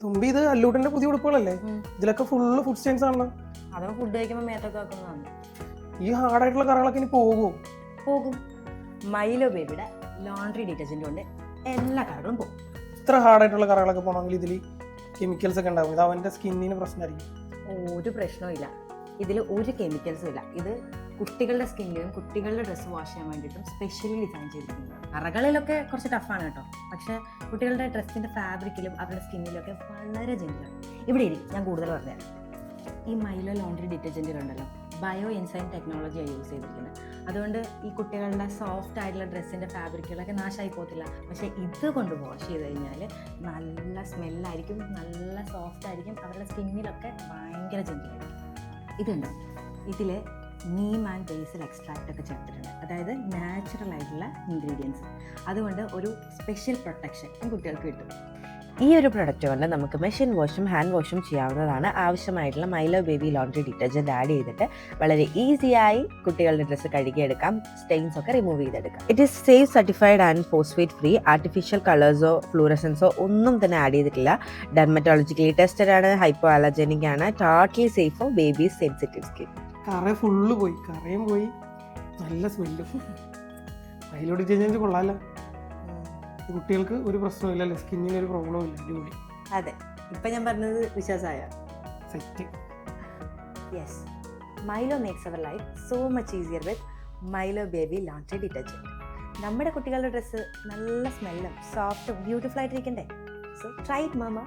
തുമ്പി ഇത് അല്ലൂട്ടന്റെ പുതിയ ഉടുപ്പുകളല്ലേ? ഇതിലൊക്കെ ഫുള്ള് ഫുഡ് സ്റ്റെയിൻസ് ആണല്ലോ. അതൊക്കെ ഫുഡ് കഴിക്കുമ്പോൾ മേത്തൊക്കെ വെക്കുന്നതാണ്. ഈ ഹാർഡായിട്ടുള്ള കറകളൊക്കെ ഇനി പോകുമോ? പോകും. മൈലോ ബേബിയുടെ ലോണ്ടറി ഡിറ്റർജന്റ് കൊണ്ട് എല്ലാ കറകളും പോകും. ഇത്ര ഹാർഡായിട്ടുള്ള കറകളൊക്കെ പോകണമെങ്കിൽ ഇതിൽ കെമിക്കൽസ് ഒക്കെ ഉണ്ടാവും. ഇത് അവന്റെ സ്കിന്നിന് പ്രശ്നമായിരിക്കും. ഒരു പ്രശ്നവും ഇല്ല, ഇതിൽ ഒരു കെമിക്കൽസും ഇല്ല. ഇത് കുട്ടികളുടെ സ്കിന്നിലും കുട്ടികളുടെ ഡ്രസ്സ് വാഷ് ചെയ്യാൻ വേണ്ടിയിട്ടും സ്പെഷ്യലി ഡിസൈൻ ചെയ്തിരിക്കുന്നതാണ്. കറകളിലൊക്കെ കുറച്ച് ടഫാണ് കേട്ടോ, പക്ഷേ കുട്ടികളുടെ ഡ്രസ്സിൻ്റെ ഫാബ്രിക്കിലും അവരുടെ സ്കിന്നിലും ഒക്കെ വളരെ ജെന്റിലാണ്. ഇവിടെ ഇരിക്കും, ഞാൻ കൂടുതൽ പറഞ്ഞുതരാം. ഈ മൈലോ ലോണ്ടറി ഡിറ്റർജൻറ്റിലുണ്ടല്ലോ ബയോ എൻസൈം ടെക്നോളജിയാണ് യൂസ് ചെയ്തിരിക്കുന്നത്. അതുകൊണ്ട് ഈ കുട്ടികളുടെ സോഫ്റ്റ് ആയിട്ടുള്ള ഡ്രസ്സിൻ്റെ ഫാബ്രിക്കുകളൊക്കെ നാശമായി പോകത്തില്ല. പക്ഷേ ഇത് കൊണ്ട് വാഷ് ചെയ്ത് കഴിഞ്ഞാൽ നല്ല സ്മെല്ലായിരിക്കും, നല്ല സോഫ്റ്റ് ആയിരിക്കും, അവരുടെ സ്കിന്നിലൊക്കെ ഭയങ്കര ജെന്റിലായിരിക്കും. ഇതുണ്ട്, ഇതിൽ നീം ആൻഡ് ബേസിൽ എക്സ്ട്രാക്റ്റ് ഒക്കെ ചേർത്തിട്ടുണ്ട്, അതായത് നാച്ചുറൽ ആയിട്ടുള്ള ഇൻഗ്രീഡിയൻസ്. അതുകൊണ്ട് ഒരു സ്പെഷ്യൽ പ്രൊട്ടക്ഷൻ കുട്ടികൾക്ക് കിട്ടും. ഈ ഒരു പ്രൊഡക്റ്റ് കൊണ്ട് നമുക്ക് മെഷീൻ വാഷും ഹാൻഡ് വാഷും ചെയ്യാവുന്നതാണ്. ആവശ്യമായിട്ടുള്ള Mylo baby laundry detergent add ചെയ്തിട്ട് വളരെ ഈസിയായി കുട്ടികളുടെ ഡ്രസ്സ് കഴുകിയെടുക്കാം, സ്റ്റെയിൻസ് ഒക്കെ റിമൂവ് ചെയ്തെടുക്കാം. It is safe certified and phosphate free. Artificial കളേഴ്സോ ഫ്ലൂറസൻസോ ഒന്നും തന്നെ ആഡ് ചെയ്തിട്ടില്ല. ഡെർമറ്റോളജിക്കലി ടെസ്റ്റഡ് ആണ്, ഹൈപ്പോ അലർജനിക് ആണ്, totally safe for babies sensitive skin. കറ ഫുള്ള് പോയി, കറയും പോയി, നല്ല സ്മെല്ലും. മൈലോ ഡിറ്റർജന്റ് കൊള്ളാമല്ലോ. കുട്ടികൾക്ക് ഒരു പ്രശ്നമില്ലല്ലേ, സ്കിന്നിന് ഒരു പ്രോബ്ലം ഇല്ല. ജോലി അതെ, ഇപ്പം ഞാൻ പറഞ്ഞത് വിശ്വാസമായ set. Yes, Mylo makes our life so much easier with Mylo baby laundry detergent. നമ്മുടെ കുട്ടികളുടെ ഡ്രസ്സ് നല്ല സ്മെല്ലും സോഫ്റ്റും ബ്യൂട്ടിഫുൾ ആയിട്ടിരിക്കണ്ടേ? So try it mama.